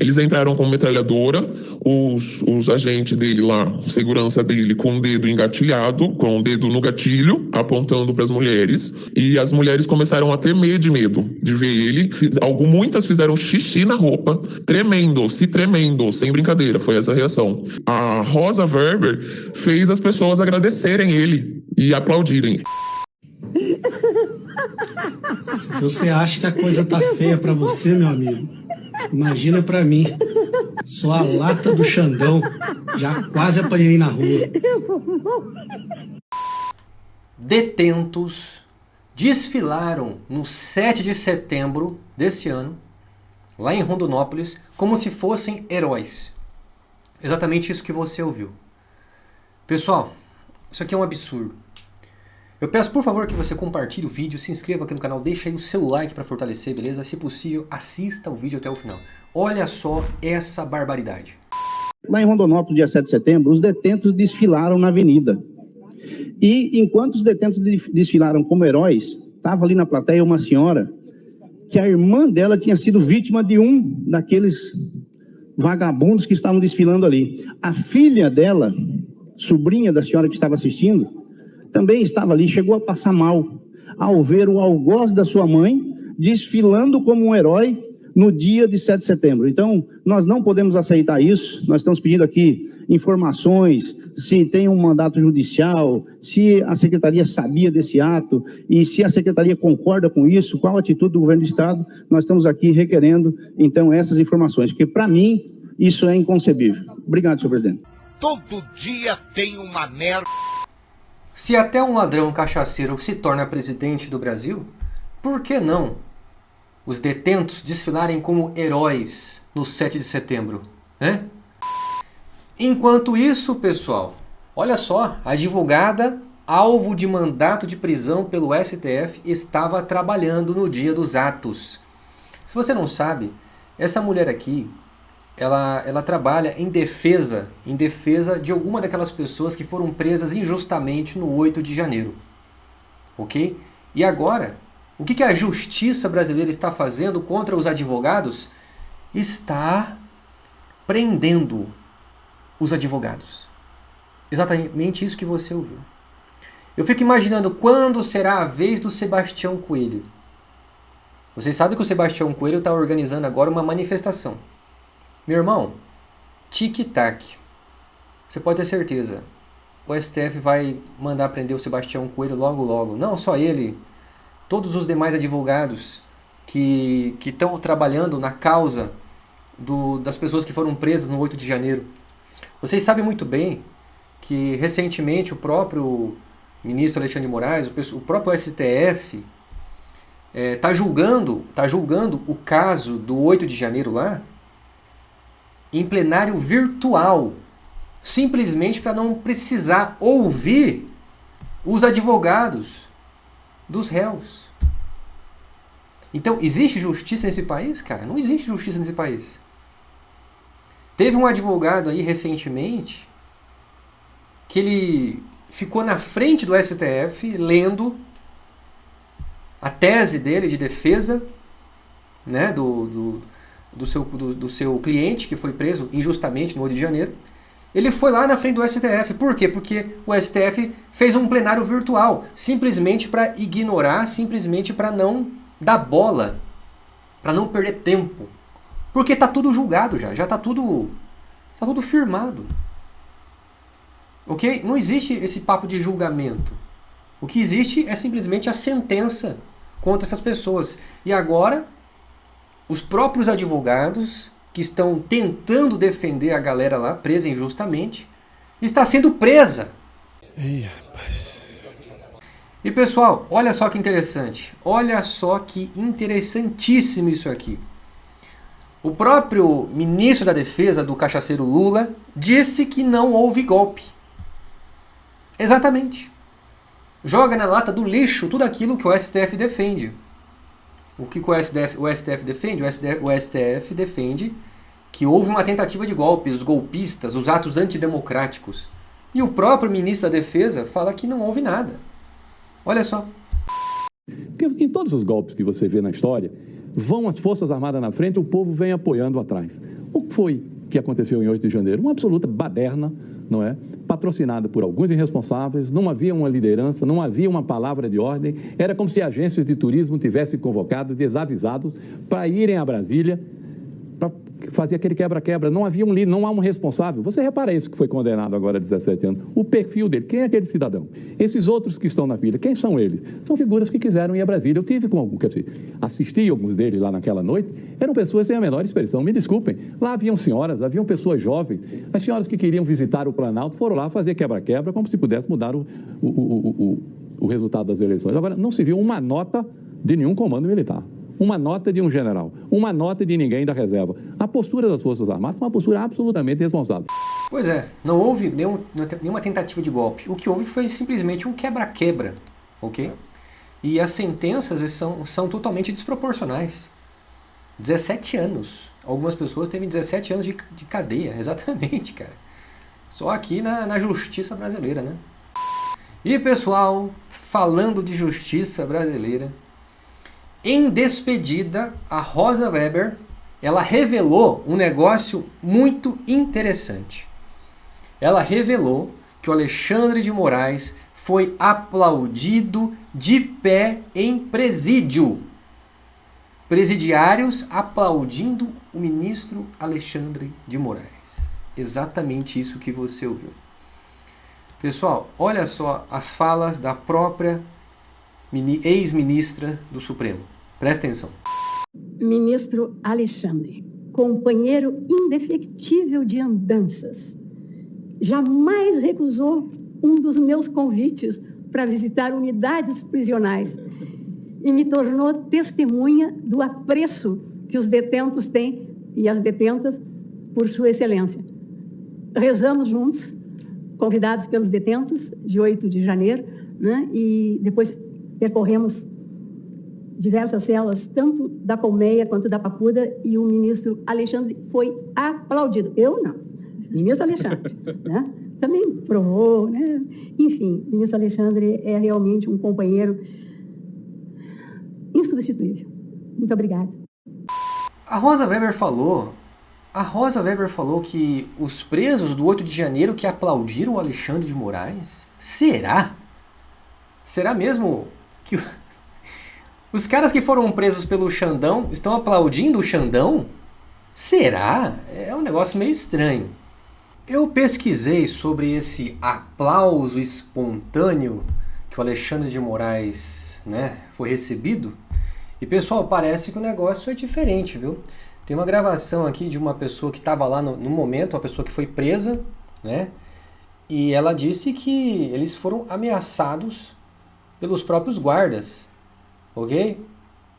Eles entraram com metralhadora, os agentes dele lá, segurança dele, com o dedo engatilhado, com o dedo no gatilho, apontando para as mulheres. E as mulheres começaram a tremer de medo de ver ele. Muitas fizeram xixi na roupa, tremendo, sem brincadeira, foi essa a reação. A Rosa Weber fez as pessoas agradecerem ele e aplaudirem. Se você acha que a coisa tá feia pra você, meu amigo, imagina pra mim. Sou a lata do Xandão, já quase apanhei na rua. Detentos desfilaram no 7 de setembro desse ano, lá em Rondonópolis, como se fossem heróis. Exatamente isso que você ouviu. Pessoal, isso aqui é um absurdo. Eu peço, por favor, que você compartilhe o vídeo, se inscreva aqui no canal, deixa aí o seu like para fortalecer, beleza? Se possível, assista o vídeo até o final. Olha só essa barbaridade. Lá em Rondonópolis, dia 7 de setembro, os detentos desfilaram na avenida. E enquanto os detentos desfilaram como heróis, estava ali na plateia uma senhora que a irmã dela tinha sido vítima de um daqueles vagabundos que estavam desfilando ali. A filha dela, sobrinha da senhora que estava assistindo, também estava ali, chegou a passar mal ao ver o algoz da sua mãe desfilando como um herói no dia de 7 de setembro. Então, nós não podemos aceitar isso. Nós estamos pedindo aqui informações, se tem um mandato judicial, se a Secretaria sabia desse ato e se a Secretaria concorda com isso, qual a atitude do governo do Estado. Nós estamos aqui requerendo, então, essas informações, porque, para mim, isso é inconcebível. Obrigado, senhor presidente. Todo dia tem uma merda. Se até um ladrão cachaceiro se torna presidente do Brasil, por que não os detentos desfilarem como heróis no 7 de setembro? Né? Enquanto isso, pessoal, olha só, a advogada, alvo de mandato de prisão pelo STF, estava trabalhando no dia dos atos. Se você não sabe, essa mulher aqui, ela trabalha em defesa de alguma daquelas pessoas que foram presas injustamente no 8 de janeiro. Ok? E agora, o que a justiça brasileira está fazendo contra os advogados? Está prendendo os advogados. Exatamente isso que você ouviu. Eu fico imaginando quando será a vez do Sebastião Coelho. Vocês sabem que o Sebastião Coelho está organizando agora uma manifestação. Meu irmão, tic-tac. Você pode ter certeza. O STF vai mandar prender o Sebastião Coelho logo logo. Não só ele, todos os demais advogados que estão trabalhando na causa das pessoas que foram presas no 8 de janeiro. Vocês sabem muito bem que recentemente o próprio ministro Alexandre de Moraes, o próprio STF, está julgando o caso do 8 de janeiro lá em plenário virtual, simplesmente para não precisar ouvir os advogados dos réus. Então, existe justiça nesse país, cara? Não existe justiça nesse país. Teve um advogado aí recentemente que ele ficou na frente do STF lendo a tese dele de defesa, né, do seu cliente que foi preso injustamente no 8 de janeiro. Ele foi lá na frente do STF. Por quê? Porque o STF fez um plenário virtual, simplesmente para ignorar, simplesmente para não dar bola, para não perder tempo. Porque está tudo julgado já está tudo firmado. Ok? Não existe esse papo de julgamento. O que existe é simplesmente a sentença contra essas pessoas. E agora, os próprios advogados que estão tentando defender a galera lá, presa injustamente, está sendo presa. Ih, rapaz. E pessoal, olha só que interessante. Olha só que interessantíssimo isso aqui. O próprio ministro da Defesa do cachaceiro Lula disse que não houve golpe. Exatamente. Joga na lata do lixo tudo aquilo que o STF defende. O que o STF defende? O STF defende que houve uma tentativa de golpe, os golpistas, os atos antidemocráticos. E o próprio ministro da Defesa fala que não houve nada. Olha só. Porque em todos os golpes que você vê na história, vão as Forças Armadas na frente, o povo vem apoiando atrás. O que foi que aconteceu em 8 de janeiro? Uma absoluta baderna, não é? Patrocinada por alguns irresponsáveis, não havia uma liderança, não havia uma palavra de ordem, era como se agências de turismo tivessem convocado desavisados para irem a Brasília, para fazer aquele quebra-quebra. Não havia um líder, não há um responsável. Você repara isso que foi condenado agora a 17 anos. O perfil dele, quem é aquele cidadão? Esses outros que estão na fila, quem são eles? São figuras que quiseram ir a Brasília. Eu tive com algum, quer dizer, assisti alguns deles lá naquela noite, eram pessoas sem a menor expressão. Me desculpem, lá haviam senhoras, haviam pessoas jovens. As senhoras que queriam visitar o Planalto foram lá fazer quebra-quebra como se pudesse mudar o resultado das eleições. Agora, não se viu uma nota de nenhum comando militar. Uma nota de um general, uma nota de ninguém da reserva. A postura das Forças Armadas foi uma postura absolutamente responsável. Pois é, não houve nenhuma tentativa de golpe. O que houve foi simplesmente um quebra-quebra, ok? E as sentenças são totalmente desproporcionais. 17 anos. Algumas pessoas têm 17 anos de cadeia, exatamente, cara. Só aqui na justiça brasileira, né? E pessoal, falando de justiça brasileira, em despedida, a Rosa Weber, ela revelou um negócio muito interessante. Ela revelou que o Alexandre de Moraes foi aplaudido de pé em presídio. Presidiários aplaudindo o ministro Alexandre de Moraes. Exatamente isso que você ouviu. Pessoal, olha só as falas da própria ex-ministra do Supremo. Presta atenção. Ministro Alexandre, companheiro indefectível de andanças, jamais recusou um dos meus convites para visitar unidades prisionais e me tornou testemunha do apreço que os detentos têm e as detentas por sua excelência. Rezamos juntos, convidados pelos detentos, de 8 de janeiro, né? E depois percorremos diversas celas, tanto da Colmeia quanto da Papuda, e o ministro Alexandre foi aplaudido. Eu não, ministro Alexandre, né? Também provou, né? Enfim, o ministro Alexandre é realmente um companheiro insubstituível. Muito obrigada. A Rosa Weber falou que os presos do 8 de janeiro que aplaudiram o Alexandre de Moraes? Será? Será mesmo que os caras que foram presos pelo Xandão estão aplaudindo o Xandão? Será? É um negócio meio estranho. Eu pesquisei sobre esse aplauso espontâneo que o Alexandre de Moraes, né, foi recebido. E, pessoal, parece que o negócio é diferente, viu? Tem uma gravação aqui de uma pessoa que estava lá no momento, uma pessoa que foi presa, né? E ela disse que eles foram ameaçados pelos próprios guardas, ok?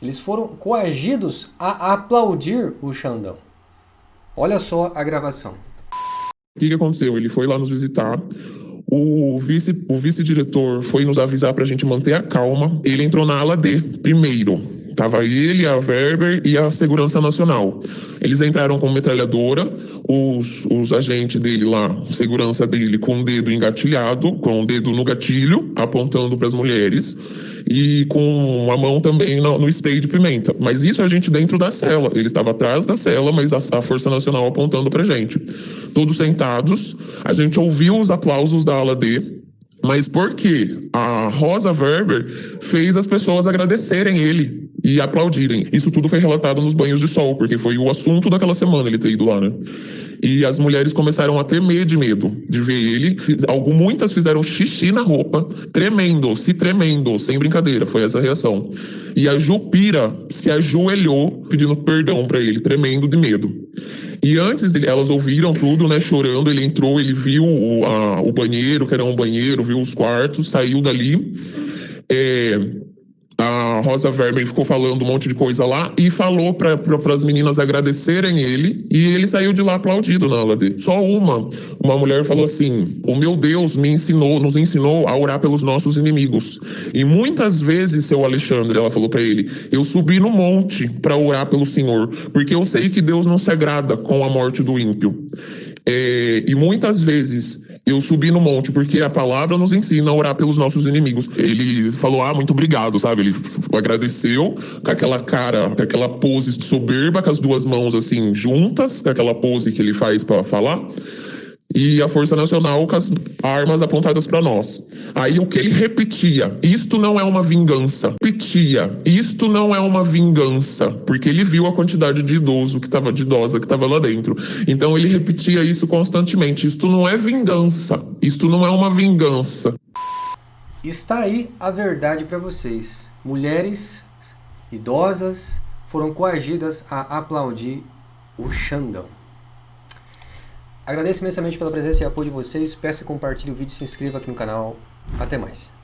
Eles foram coagidos a aplaudir o Xandão. Olha só a gravação. O que aconteceu? Ele foi lá nos visitar. O vice-diretor foi nos avisar para a gente manter a calma. Ele entrou na ala D primeiro. Tava ele, a Weber e a Segurança Nacional. Eles entraram com metralhadora, os agentes dele lá, segurança dele, com o dedo engatilhado, com o dedo no gatilho, apontando para as mulheres, e com a mão também no spray de pimenta. Mas isso a gente dentro da cela. Ele estava atrás da cela, mas a Força Nacional apontando para a gente. Todos sentados, a gente ouviu os aplausos da ala D. Mas por quê? A Rosa Weber fez as pessoas agradecerem ele e aplaudirem. Isso tudo foi relatado nos banhos de sol, porque foi o assunto daquela semana ele ter ido lá, né? E as mulheres começaram a tremer de medo de ver ele. Muitas fizeram xixi na roupa, tremendo, sem brincadeira, foi essa a reação. E a Jupira se ajoelhou pedindo perdão para ele, tremendo de medo. E antes elas ouviram tudo, né, chorando. Ele entrou, ele viu o banheiro, que era um banheiro, viu os quartos, saiu dali. A Rosa Weber ficou falando um monte de coisa lá e falou para as meninas agradecerem ele, e ele saiu de lá aplaudido na ala dele. Só uma mulher falou assim: o meu Deus nos ensinou a orar pelos nossos inimigos. E muitas vezes, seu Alexandre, ela falou para ele, eu subi no monte para orar pelo Senhor, porque eu sei que Deus não se agrada com a morte do ímpio. E muitas vezes Eu subi no monte porque a palavra nos ensina a orar pelos nossos inimigos. Ele falou, muito obrigado, sabe? Ele agradeceu com aquela cara, com aquela pose soberba, com as duas mãos assim juntas, com aquela pose que ele faz para falar. E a Força Nacional com as armas apontadas para nós. Aí o que ele repetia, isto não é uma vingança. Repetia, isto não é uma vingança. Porque ele viu a quantidade de idosa que estava lá dentro. Então ele repetia isso constantemente, isto não é vingança, isto não é uma vingança. Está aí a verdade para vocês. Mulheres idosas foram coagidas a aplaudir o Xandão. Agradeço imensamente pela presença e apoio de vocês. Peço que compartilhe o vídeo, se inscreva aqui no canal. Até mais.